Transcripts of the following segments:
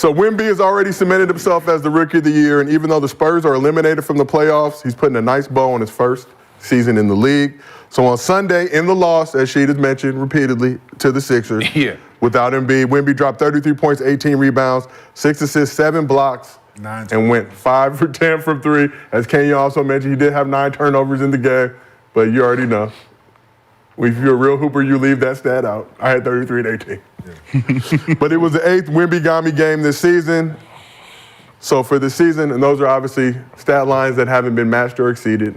So Wemby has already cemented himself as the Rookie of the Year, and even though the Spurs are eliminated from the playoffs, he's putting a nice bow on his first season in the league. So on Sunday, in the loss, as Sheed has mentioned repeatedly, to the Sixers, without Embiid, Wemby dropped 33 points, 18 rebounds, 6 assists, 7 blocks, and went 5 for 10 from 3. As Kenya also mentioned, he did have 9 turnovers in the game, but you already know. If you're a real hooper, you leave that stat out. I had 33 and 18. Yeah. But it was the 8th Wemby game this season. So for the season, and those are obviously stat lines that haven't been matched or exceeded.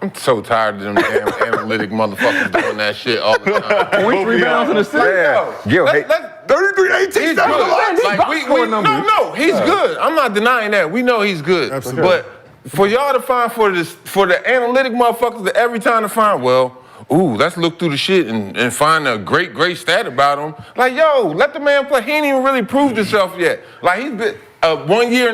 I'm so tired of them damn analytic motherfuckers doing that shit all the time. Points, rebounds, and assists. Yo, 33-18. No, he's good. I'm not denying that. We know he's good. Absolutely. But for y'all to find for the analytic motherfuckers that every time to find, let's look through the shit and find a great stat about him. Like, yo, let the man play. He ain't even really proved himself yet. Like, he's been 1 year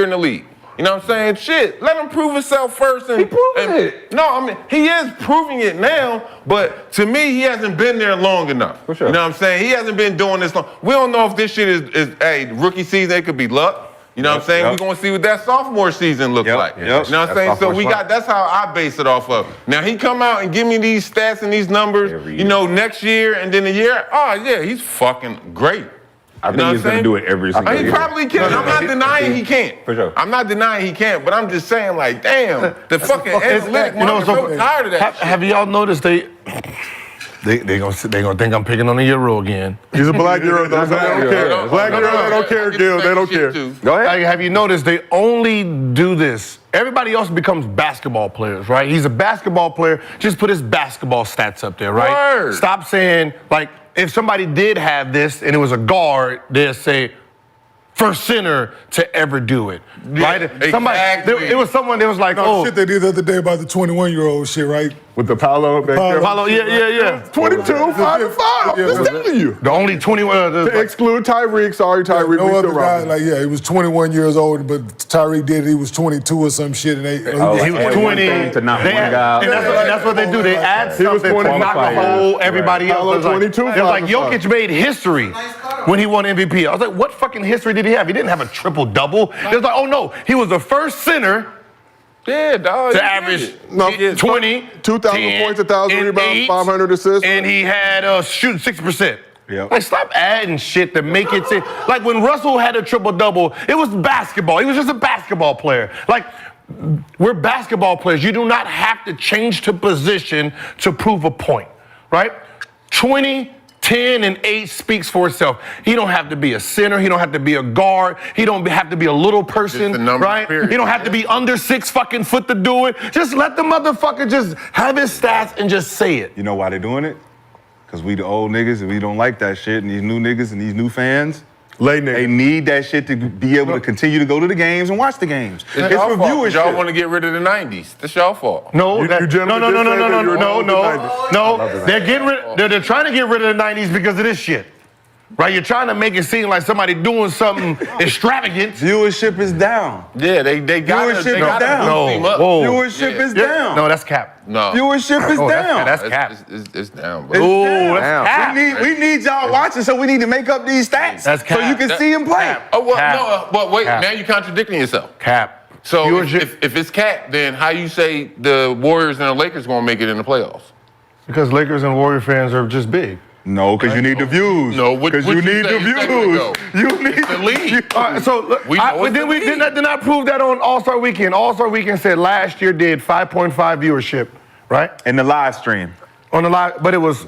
in the league. You know what I'm saying? Shit, let him prove himself first. He proving it. No, I mean, he is proving it now, but to me, he hasn't been there long enough. For sure. You know what I'm saying? He hasn't been doing this long. We don't know if this shit is rookie season, it could be luck. You know what I'm saying? We're going to see what that sophomore season looks like. You know what I'm saying? So that's how I base it off of. Now, he come out and give me these stats and these numbers, next year and then a year. Oh, yeah, he's fucking great. I think he's going to do it every single year. He probably can. I'm not denying he can't. For sure. I'm not denying he can't, but I'm just saying, like, damn, the fucking analytic motherfucker tired of that shit. Have y'all noticed they gonna think I'm picking on the Euro again? He's a black Euro, though. They don't care. Black Euro, they don't care, Gil. They don't care. Go ahead. Like, have you noticed they only do this? Everybody else becomes basketball players, right? He's a basketball player. Just put his basketball stats up there, right? Word. Stop saying, like, if somebody did have this and it was a guard, they'd say, first center to ever do it, right? Exactly. It was someone that was like, shit they did the other day about the 21-year-old shit, right? With the Paolo back there. Paolo, yeah. 22, 5 and 5. I'm just telling you. The only 21. To exclude Tyreek. Sorry, Tyreek. No other guy, he was 21 years old, but Tyreek did it. He was 22 or some shit, and he was 20. To not one guy. And that's what they do. They add something to knock a hole everybody else. It was like Jokic made history when he won MVP. I was like, what fucking history did he have? He didn't have a triple-double. It was like, oh no, he was the first center. Yeah, dog. To average 20, 2,000 points, 1,000 rebounds, 500 assists. And he had shooting 6%. Yep. Like, stop adding shit to make it seem. Like, when Russell had a triple-double, it was basketball. He was just a basketball player. Like, we're basketball players. You do not have to change to position to prove a point, right? 20, 10, and 8 speaks for itself. He don't have to be a center. He don't have to be a guard. He don't have to be a little person, right? Period. He don't have to be under 6 fucking foot to do it. Just let the motherfucker just have his stats and just say it. You know why they doing it? Because we the old niggas and we don't like that shit, and these new niggas and these new fans, they need that shit to be able to continue to go to the games and watch the games. It's for viewership. Y'all want to get rid of the 90s. That's y'all fault. No. They're getting rid. They're trying to get rid of the 90s because of this shit. Right? You're trying to make it seem like somebody doing something extravagant. Viewership is down. Yeah, they got Viewership is down. Viewership is down. No, that's cap. No. Viewership is down. That's cap. It's down, bro. Oh, that's cap. We need y'all watching, so we need to make up these stats. That's cap. So you can see him play. But wait, now you're contradicting yourself. Cap. So if it's cap, then how you say the Warriors and the Lakers gonna make it in the playoffs? Because Lakers and Warrior fans are just big. No, because you need the views. No, because you need the views. You need the league. So we did not prove that on All-Star Weekend. All-Star Weekend said last year did 5.5 viewership, right? In the live stream. On the live, but it was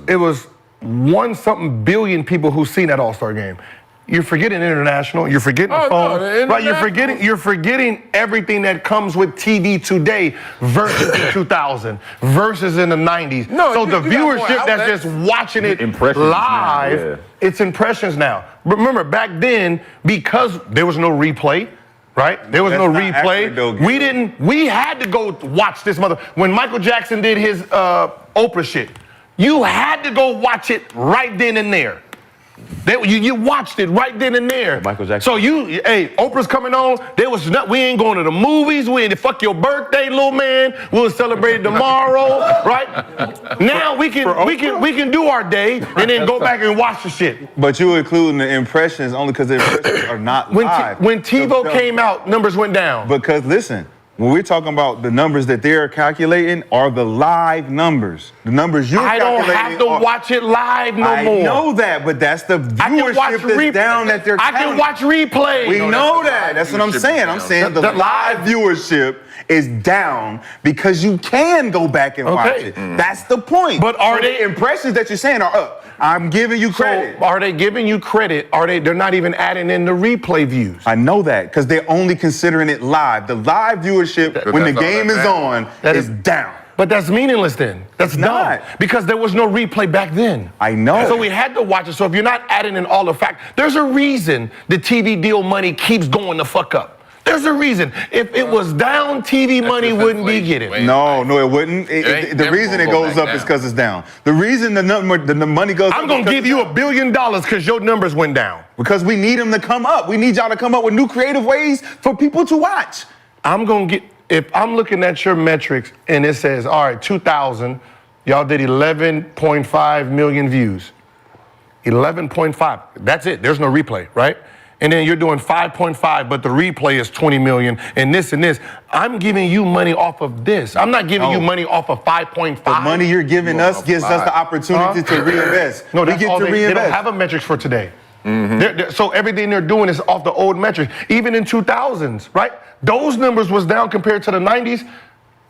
1-something billion people who seen that All-Star game. You're forgetting international. You're forgetting the phone. Right? You're forgetting everything that comes with TV today versus in 2000 versus in the 90s. So the viewership that's just watching it live, it's impressions now. Remember back then, because there was no replay. Right? There was no replay. We had to go watch this when Michael Jackson did his Oprah shit. You had to go watch it right then and there. You watched it right then and there. Michael Jackson. So Oprah's coming on. We ain't going to the movies. We ain't fuck your birthday, little man. We'll celebrate it tomorrow, right? Now we can do our day and then go back and watch the shit. But you including the impressions only because the impressions are not live. When TiVo came out, numbers went down. Because listen, when we're talking about the numbers that they're calculating are the live numbers. The numbers you're calculating. I don't have to watch it live no more. I know that, but that's the viewership that's down that they're counting. I can watch replays. We know that. That's what I'm saying. I'm saying the live viewership is down because you can go back and watch it. That's the point. But are they impressions that you're saying are up? I'm giving you credit. So are they giving you credit? They're not even adding in the replay views. I know that because they're only considering it live. The live viewership when the game is on is down. But that's meaningless then. That's not. Because there was no replay back then. I know. So we had to watch it. So if you're not adding in all the facts, there's a reason the TV deal money keeps going the fuck up. There's a reason. If it was down, TV money wouldn't be getting. No, it wouldn't. The reason it goes up is because it's down. The reason the money goes up. I'm going to give you $1 billion because your numbers went down. Because we need them to come up. We need y'all to come up with new creative ways for people to watch. If I'm looking at your metrics and it says, all right, 2000, y'all did 11.5 million views. 11.5. That's it. There's no replay, right? And then you're doing 5.5, but the replay is 20 million and this and this. I'm giving you money off of this. I'm not giving you money off of 5.5. The money you're giving us gives us the opportunity to reinvest. No, we get to reinvest. They don't have a metrics for today. So everything they're doing is off the old metrics. Even in 2000s, right? Those numbers was down compared to the 90s.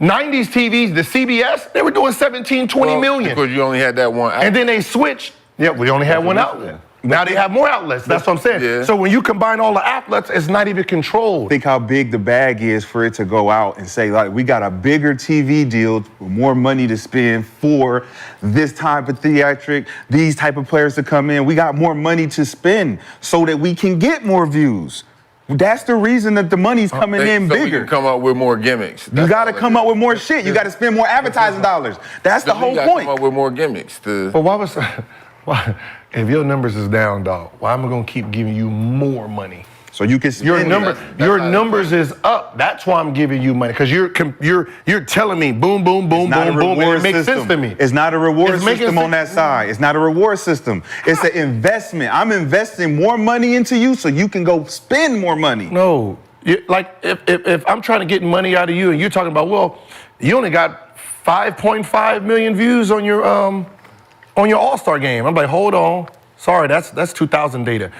90s TVs, the CBS, they were doing 17, 20 million. Because you only had that one outlet. And then they switched. Yeah, we only had one outlet. Now they have more outlets. That's what I'm saying. Yeah. So when you combine all the outlets, it's not even controlled. Think how big the bag is for it to go out and say, like, we got a bigger TV deal, more money to spend for this type of theatric, these type of players to come in. We got more money to spend so that we can get more views. That's the reason that the money's coming in bigger. We can come up with more gimmicks. You got to come up with more shit. You got to spend more advertising dollars. That's the whole point. Come up with more gimmicks. But why? If your numbers is down, dog, why am I gonna keep giving you more money? So you can spend your numbers is up. That's why I'm giving you money because you're telling me boom, boom, boom, boom, boom, and it makes sense to me. It's not a reward system on that side. It's not a reward system. It's an investment. I'm investing more money into you so you can go spend more money. No, like if I'm trying to get money out of you and you're talking about, well, you only got 5.5 million views on your All-Star game. I'm like, hold on. Sorry, that's 2000 data.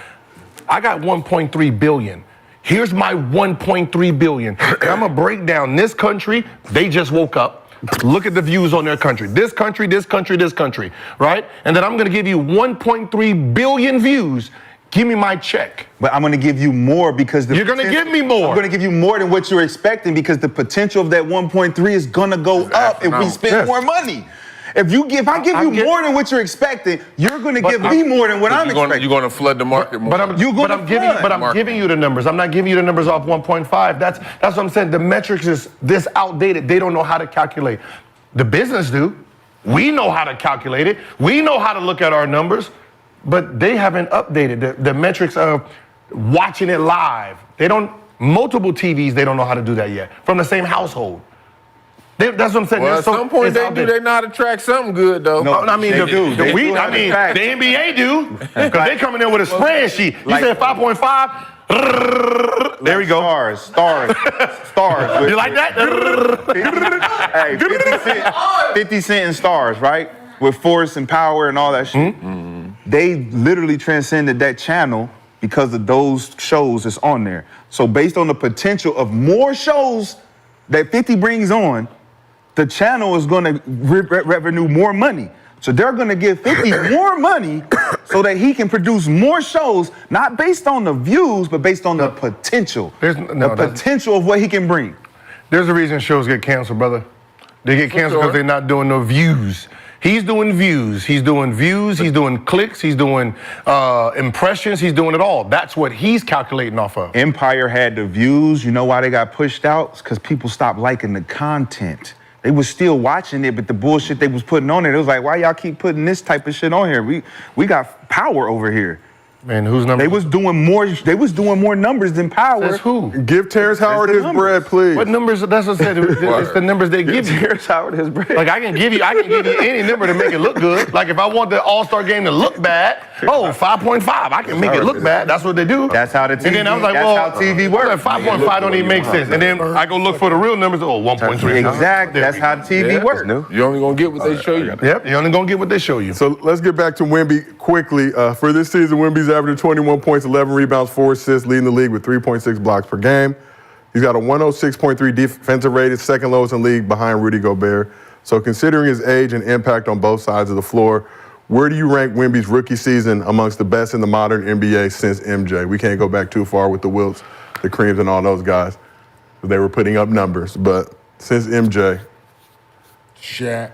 I got 1.3 billion. Here's my 1.3 billion. And I'm gonna break down this country. They just woke up. Look at the views on their country. This country, this country, this country, right? And then I'm gonna give you 1.3 billion views. Give me my check. But I'm gonna give you more because you're gonna give me more. I'm gonna give you more than what you're expecting because the potential of that 1.3 is gonna go up if we spend more money. If I give you more than what you're expecting, you're going to give me more than what I'm expecting. You're going to flood the market more. But I'm giving you the numbers. I'm not giving you the numbers off 1.5. That's what I'm saying. The metrics is this outdated. They don't know how to calculate. The business do. We know how to calculate it. We know how to look at our numbers, but they haven't updated the metrics of watching it live. Multiple TVs, they don't know how to do that yet from the same household. That's what I'm saying. Well, at some point they know how to track something good though. No, I mean the NBA do because they coming in with a spreadsheet. You said 5.5. There we go. Stars. You like that? Hey, 50 Cent and Stars, right? With force and power and all that shit. Mm-hmm. They literally transcended that channel because of those shows that's on there. So based on the potential of more shows that 50 brings on, the channel is going to revenue more money. So they're going to give 50 more money so that he can produce more shows, not based on the views, but based on the potential. The potential of what he can bring. There's a reason shows get canceled, brother. They get canceled because they're not doing no views. He's doing views. He's doing clicks. He's doing impressions. He's doing it all. That's what he's calculating off of. Empire had the views. You know why they got pushed out? It's because people stopped liking the content. They was still watching it, but the bullshit they was putting on it, it was like, why y'all keep putting this type of shit on here? We got power over here. Man, whose number? They was doing more numbers than power. Says who? Give Terrence Howard his bread, please. What numbers? That's what I said. It's the numbers they give you. Terrence Howard his bread. Like I can give you any number to make it look good. Like if I want the All-Star game to look bad, 5.5. I can make it look bad. That's what they do. That's how the TV. And then I was like, that's how TV works. 5.5 don't even make sense. And then I go look for the real numbers. 1.3. Exactly. That's how the TV works. You're only gonna get what they show you. Yep, you're only gonna get what they show you. So let's get back to Wemby quickly. For this season, Wemby's averaging 21 points, 11 rebounds, 4 assists, leading the league with 3.6 blocks per game. He's got a 106.3 defensive rating, second lowest in the league behind Rudy Gobert. So considering his age and impact on both sides of the floor, where do you rank Wemby's rookie season amongst the best in the modern NBA since MJ? We can't go back too far with the Wilts, the Creams, and all those guys. They were putting up numbers, but since MJ. Shaq.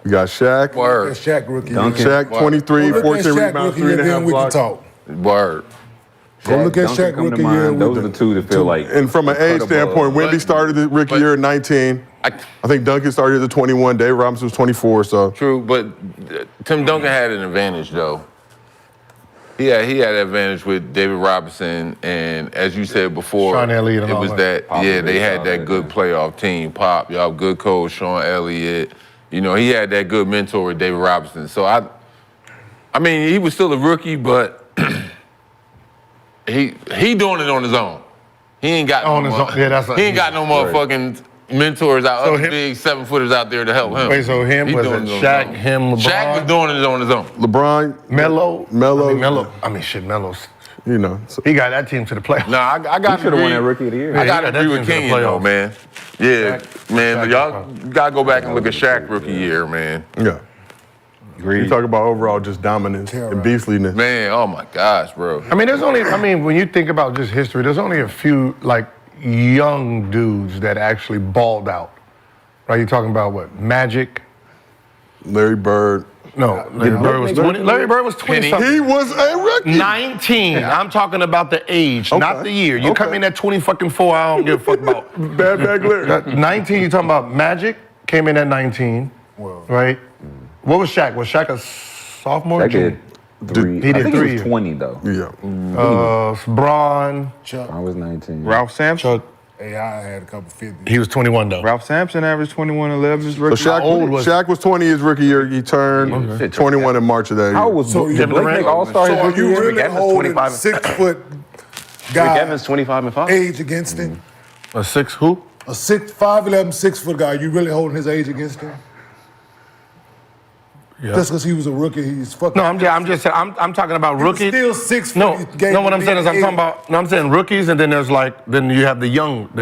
We got Shaq. Word. Shaq rookie year. Shaq, 23, 14 rebounds, 3.5 we can blocks. talk. Word. Go look at Duncan Shaq come to rookie mind. year. Those are the two that feel like. And from an age standpoint, Wemby started the rookie year at 19. I think Duncan started at 21. Dave Robinson was 24. So True, but Tim Duncan had an advantage though. He had an advantage with David Robinson, and as you said before, Sean Elliott and it all was that. that. They had that good playoff team. Pop, y'all good coach, Sean Elliott. You know, he had that good mentor with David Robinson. So I mean, he was still a rookie, but he doing it on his own. He ain't got On his own. Yeah, that's he ain't got no motherfucking mentors out, So other him- big 7-footers out there to help him. Wait, so him He was doing it it on Shaq, his own. him, LeBron? Shaq was doing it on his own. LeBron, Melo. Melo. Melo's. You know, so He got that team to the playoffs. Nah, I got to should have agree. won that Rookie of the Year. I Yeah, got he to got that agree with team to the King though, playoffs. man. Yeah, man. Shaq Y'all gotta go back and look at Shaq rookie year, man. yeah. You talk about overall just dominance and beastliness. Man, oh my gosh, bro. I mean, when you think about just history, there's only a few like young dudes that actually balled out. Right? You're talking about what? Magic? Larry Bird. No, Larry Bird was 20. Larry Bird was 20 something. He was a rookie. 19. I'm talking about the age, not the year. You come in at 20 fucking 4, I don't give a fuck about. Bad Larry. 19, you're talking about Magic, came in at 19, right? What was Shaq? Was Shaq a sophomore? That did three. He I did think 3 he was 20 though. Yeah. Bron, I was 19. Ralph Sampson. Hey, I had a couple 50s. he was 21 though. Ralph Sampson averaged 21-11 his rookie. So Shaq was 20 his rookie year. He turned 21 in March of that year. How was So Did you- Blake make All-Star So his are rookie you year? really Evans holding 25. 6 foot guy Evans 25 and 5. age against him? A 6 who? A 5'11", 6 foot guy, you really holding his age against him? Yeah. Just because he was a rookie, he's fucking. No, I'm just saying, I'm talking about He was rookies. still 6 foot. No, He gave no. What him I'm saying is, I'm eight. talking about. No, I'm saying rookies, and then then you have the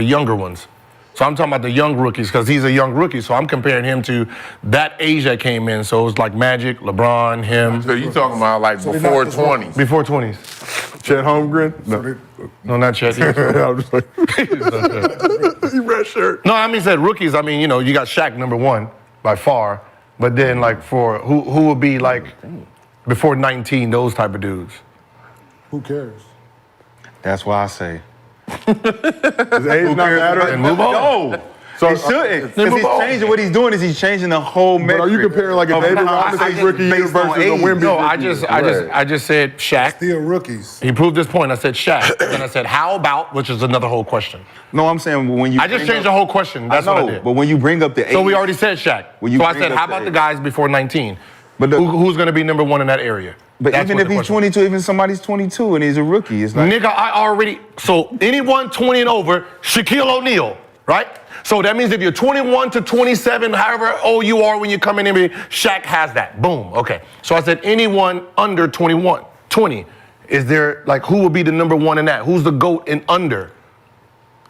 younger ones. So I'm talking about the young rookies because he's a young rookie. So I'm comparing him to that age that came in. So it was like Magic, LeBron, him. So you talking about like So they're before not just 20s? Before 20s. Chet Holmgren? No. No, not Chet. He was- I was just like, he red shirt. No, I mean said rookies. I mean, you know, you got Shaq number 1 by far, but then like for who would be like before 19, those type of dudes. Who cares? That's why I say. His age not matter. And move on. No. So, He shouldn't. Then Because move he's on. changing what he's doing is he's changing the whole but metric. are you comparing like a of David how- Robinson's I- rookie year based on versus a age. Wemby? No, rookie year? I just said Shaq. Still rookies. He proved this point. I said Shaq. Then I said how about, which is another whole question. No, I'm saying when you. I just bring changed up- the whole question. That's I know, what I did. but when you bring up the age. So we already said Shaq. When you So I bring said, up how the about the age. guys before 19? But Who's going to be number 1 in that area? But That's even what if the he's question 22, even somebody's 22 and he's a rookie, it's like. Nigga, I already. So anyone 20 and over, Shaquille O'Neal, right? So that means if you're 21 to 27, however old you are when you come in here, Shaq has that. Boom. Okay. So I said anyone under 21, 20. Is there like who will be the number 1 in that? Who's the GOAT in under?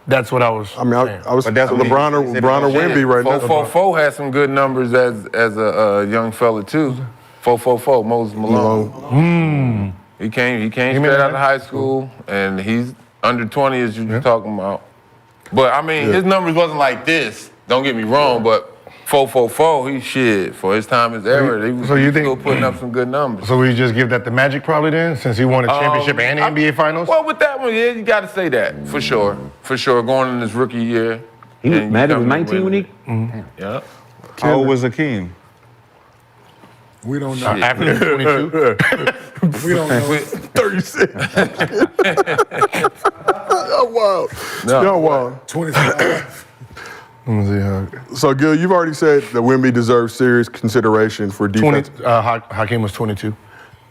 That's what I was. I mean, saying. I was But that's what he- LeBron he said or he Wemby right now. 444 had some good numbers as a young fella too. 444, Moses Malone. He came straight out of high school, and he's under 20 as you're talking about. But I mean, his numbers wasn't like this. Don't get me wrong, but 444, he shit for his time, his era. He was So you think- still putting up some good numbers. So we just give that to Magic probably then, since he won a championship and the NBA Finals? Well, with that one, yeah, you got to say that for sure. For sure, going in his rookie year. He was And mad. He was you come 19 when he. winning. Yeah. How old was Hakeem? We don't know. After 22. We don't know. 36. Oh, wow. No. Yo, wow. 25. Let me see how. So, Gil, you've already said that Wemby deserves serious consideration for 20. defense. Hakeem was 22.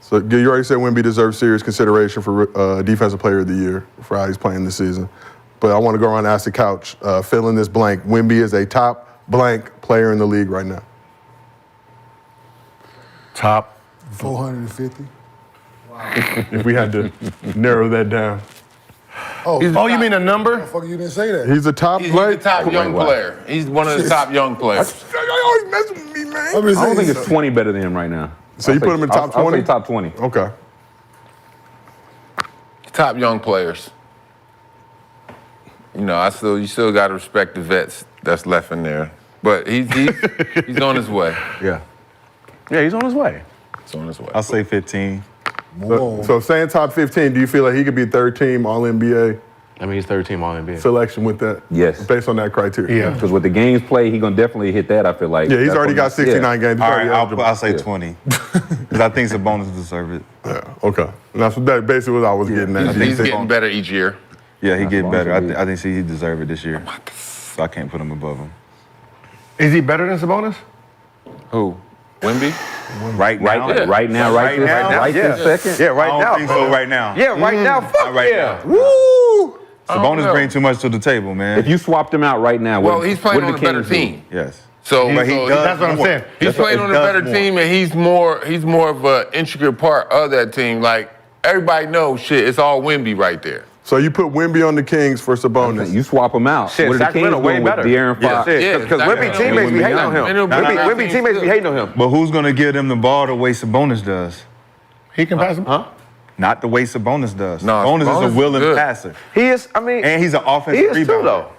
So, Gil, you already said Wemby deserves serious consideration for Defensive Player of the Year for how he's playing this season. But I want to go around and ask the couch, fill in this blank. Wemby is a top blank player in the league right now. Top. 450. If we had to narrow that down. Oh, Oh, you mean a number? fuck, you didn't say that. He's a top He's blank. the top young player. He's one of the top young players. You always messing with me, man. I'm just I don't think saying, it's 20 better than him right now. So you put him in top I'll 20? say top 20. Okay. Top young players. You know, you still got to respect the vets that's left in there. But he's on his way. Yeah. Yeah, he's on his way. He's on his way. I'll say 15. So saying top 15, do you feel like he could be third team All-NBA I mean, he's third team All-NBA. selection with that? Yes. Based on that criteria? Yeah. Because with the games played, he's going to definitely hit that, I feel like. Yeah, he's That's already what- got 69 games. He's All already right, eligible. I'll say 20. Because I think Sabonis deserve it. Yeah, okay. And that's basically what I was getting at. He's getting better each year. Yeah, he getting better. Sabonis I think he deserve it this year. So I can't put him above him. Is he better than Sabonis? Who? Wemby? Right now? Yeah. Right now, right this second. Yeah, right I now. don't think so right now. Yeah, right now. Fuck Not right yeah. now. Woo! Sabonis bring too much to the table, man. If you swapped him out right now, Well, what, he's playing what on did a better the Kings do? team. Yes. So, But he so does That's what I'm more. saying. he's playing on a does better more. team, and he's more of an intricate part of that team. Like everybody knows, shit, it's all Wemby right there. So you put Wemby on the Kings for Sabonis. You swap him out. Shit, what did the Kings Sacramento way doing with better. De'Aaron Fox? Shit, because Wemby Sacramento. teammates be hating on him. Wemby- Wemby teammates be hating on him. But who's going to give them the ball the way Sabonis does? He can pass him? Huh? Not the way Sabonis does. No, Sabonis Sabonis is is a willing good. passer. He is, I mean, And he's an he offensive is too, rebounder. though.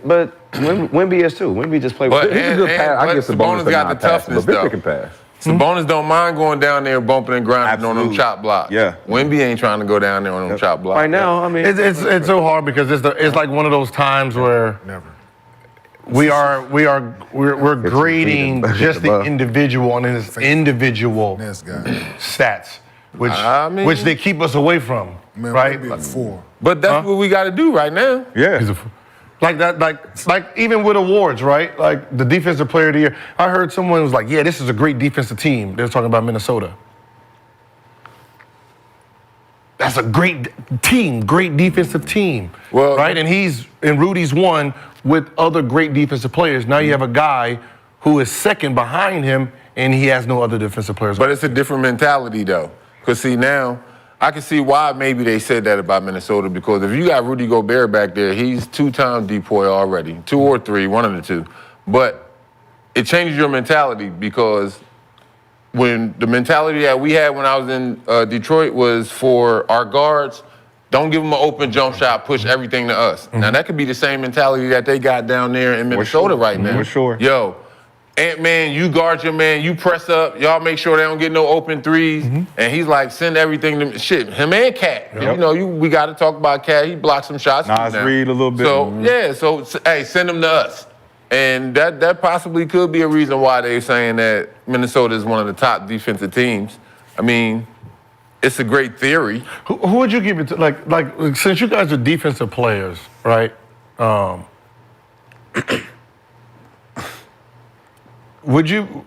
But Wemby is too. Wemby just play But with He's a good pass. I but guess Sabonis Sabonis got the not passing, toughness, but Victor though. can pass. Sabonis don't mind going down there bumping and grinding on them Absolutely. chop blocks. Yeah. Wemby ain't trying to go down there on them chop blocks. right now. I mean, It's so hard because it's like one of those times where Never. we're grading just the above. individual on his individual Next guy. stats, I mean- which they keep us away from, Man, right? maybe a 4. But that's what we got to do right now. Yeah. Like that, like even with awards, right? Like the defensive player of the year. I heard someone was like, "Yeah, this is a great defensive team." They were talking about Minnesota. That's a great team, great defensive team, Well- right? And Rudy's won with other great defensive players. Now you have a guy who is second behind him, and he has no other defensive players. But it's a different mentality, though. Because, see, now I can see why maybe they said that about Minnesota. Because if you got Rudy Gobert back there, he's 2-time DPOY already. 2 or 3, one of the two. But it changes your mentality because when the mentality that we had when I was in Detroit was for our guards, don't give them an open jump shot, push everything to us. Now, that could be the same mentality that they got down there in Minnesota right now. For sure. Yo, Ant-Man, you guard your man, you press up, y'all make sure they don't get no open threes. And he's like, send everything to shit, him and Cat. You know, we got to talk about Cat. He blocked some shots. too Nas now. Reed a little bit. So, yeah, so, hey, send them to us. And that possibly could be a reason why they're saying that Minnesota is one of the top defensive teams. I mean, it's a great theory. Who would you give it to? Like since you guys are defensive players, right? Would you,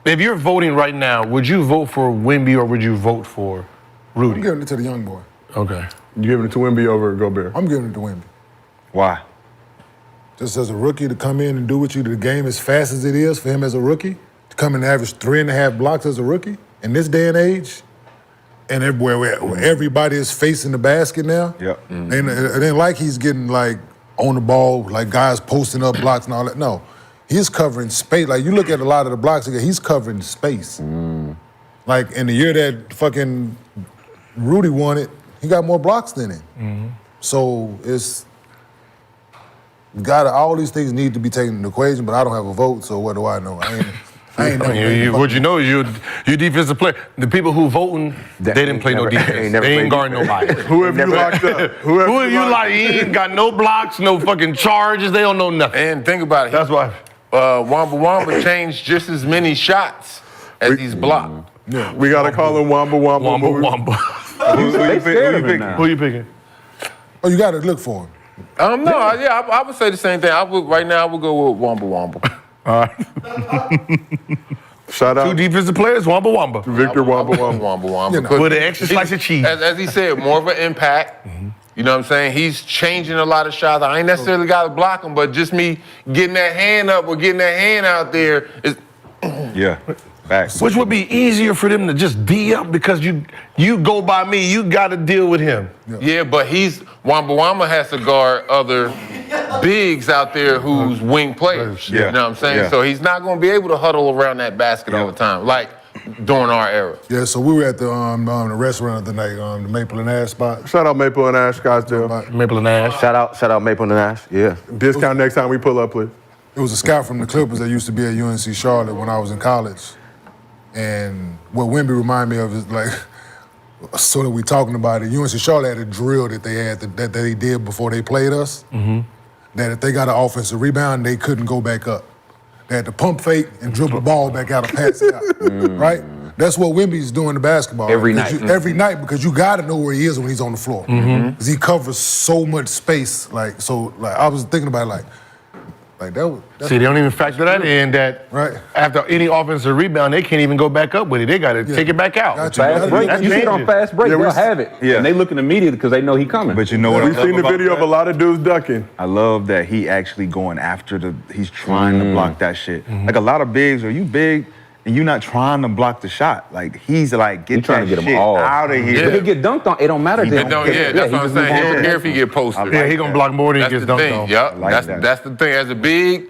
if you're voting right now, would you vote for Wemby or would you vote for Rudy? I'm giving it to the young boy. Okay. You giving it to Wemby over Gobert? I'm giving it to Wemby. Why? Just as a rookie to come in and do what you do the game as fast as it is for him as a rookie, to come and average 3.5 blocks as a rookie in this day and age, and everywhere where everybody is facing the basket now. Yep. And it ain't like he's getting like on the ball, like guys posting up blocks and all that. No, he's covering space. Like you look at a lot of the blocks, he's covering space. Like in the year that fucking Rudy won it, he got more blocks than him. So it's all these things need to be taken into equation, but I don't have a vote, so what do I know? I ain't never. What you know is you defensive player. The people who voting, they didn't play no defense. They ain't guarding nobody. Who have you locked up? Who have you locked? He ain't got no blocks, no fucking charges. They don't know nothing. And think about it. That's why. Wemby changed just as many shots as he's blocked. Yeah. We got to call him Wamba. They scared of him now. Who you picking? Oh, you got to look for him. I would say the same thing. Right now, I would go with Wemby. All right. Shout out. 2 defensive players, Wemby. Victor Wembanyama. Wemby. With an extra slice of cheese. As he said, more of an impact. You know what I'm saying? He's changing a lot of shots. I ain't necessarily got to block him, but just me getting that hand up or getting that hand out there is. Yeah. Facts. Which would be easier for them to just D up because you go by me, you got to deal with him. Yeah, but Wemby has to guard other bigs out there who's wing players. Yeah. You know what I'm saying? Yeah. So he's not going to be able to huddle around that basket all the time, like during our era. Yeah, so we were at the restaurant the night, the Maple and Ash spot. Shout out Maple and Ash, Scottsdale. Maple and Ash. Shout out Maple and Ash. Yeah. Discount next time we pull up, please. It was a scout from the Clippers that used to be at UNC Charlotte when I was in college. And what Wemby reminded me of is like, so that we talking about it, UNC Charlotte had a drill that they had that they did before they played us. That if they got an offensive rebound, they couldn't go back up. They had to pump fake and dribble the ball back out and pass it out. Right? That's what Wemby's doing to basketball. Every night. Every night, because you got to know where he is when he's on the floor. Because he covers so much space. Like I was thinking about it, like that was. See, they don't even factor that in that Right. after any offensive rebound, they can't even go back up with it. They got to take it back out. Gotcha. Fast break. That You see it on changes. fast break. Yeah, They'll we- have it. Yeah. And they looking immediately because they know he coming. But you know what I We've love seen the about video of that? a lot of dudes ducking. I love that he actually going after he's trying to block that shit. Like a lot of bigs, are you big and you not trying to block the shot? Like he's like, get He trying that to get 'em shit all. out of here. But he get dunked on. It don't matter to him. That's what I'm saying. He don't care if he get posted. Yeah, he gonna block more than he That's gets the dunked thing. on. Yup. like that. That's the thing. As a big,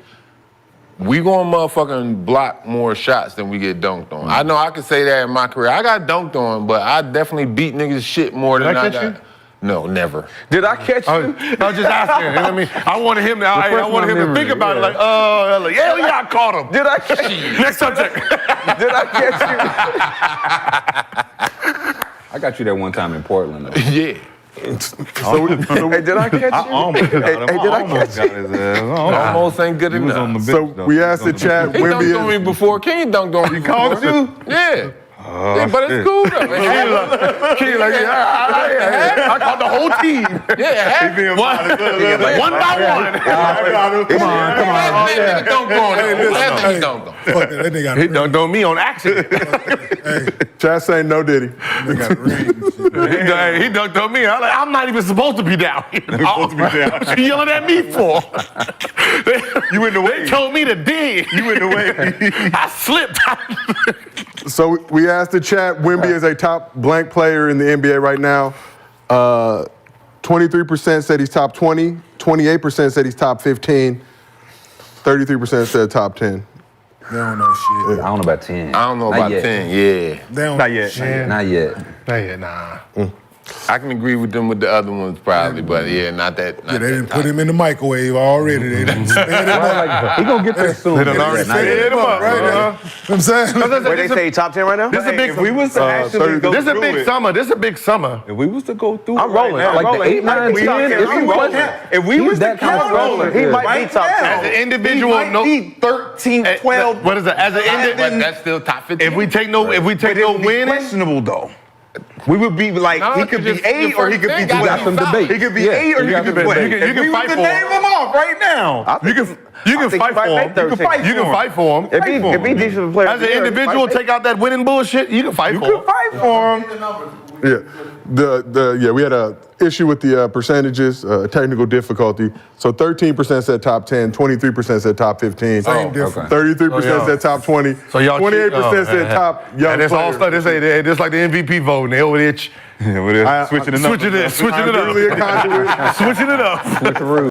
we gonna motherfucking block more shots than we get dunked on. I know I can say that in my career. I got dunked on, but I definitely beat niggas shit more than Did I I catch got. you? No, never. Did I catch I you? was just asking. You know what I mean, I wanted him to. I wanted him to think about it. Like, yeah, I caught him. Did I catch you? Next subject. Did I catch I got you there one time in Portland, though. Yeah. you? Hey, did I catch you? I almost got him. Hey, did I almost catch got his ass. Almost ain't good He was on the enough. bench, So though. we He was asked on the chat, He dunked on me Wemby before. King dunked on me. called before. you? Yeah. Yeah, but it's cool though. It happened. King like, I caught the whole team. Yeah, it happened. One by one. Come on. That nigga dunked on him. That nigga dunked on. Fuck that nigga got He a ring. dunked on me on accident. Chat saying no Diddy. They got a ring. He dunked on me. I'm not even supposed to be down here. What you yelling at me for? You in the way. They told me to dig. You in the way. I slipped. So we asked the chat, Wemby is a top blank player in the NBA right now. 23% said he's top 20, 28% said he's top 15, 33% said top 10. They don't know shit. I don't know about 10. I don't know Not about yet. 10. Yeah. They don't Not yet. Not yet. Hey, nah. I can agree with them with the other ones probably, but yeah, not that. Yeah, they didn't put him in the microwave already. They didn't sped him up. Like, he gonna get there soon. They done already Not yet. sped him up. Right Uh-huh. You know what I'm saying? Where they say top 10 right now? This is a big. If we was to actually go This is a through big it, summer. This is a big summer. if we was to go through I'm it rolling. right now, I'm Like the rolling. 8, 9, 10, if he was, if we was that to kind of count rolling. He might right be top 10. As now, an individual, he might be 13, 12. What is it? As an But individual, that's still top 15. if we take no But it would be winning, questionable though. We would be like, No, he could be just 8 or he could be the first thing 12. got some to be debate. He could be Yeah, 8 or you he got could be some 12. debate. You If can we was fight to for name them off right now. you can think fight he might for make him. 13. You can fight for him. If he defensive player, As an individual, take out that winning bullshit. You can fight You for could him. fight for him. Yeah, we had a issue with the percentages, technical difficulty. So 13% said top 10, 23% said top 15, Same difference. 33% said top 20, So y'all 28% said top young And it's all player. stuff. This like the MVP voting. They over there Yeah, switching it up. switching it up. I'm really a conduit. Switching it up.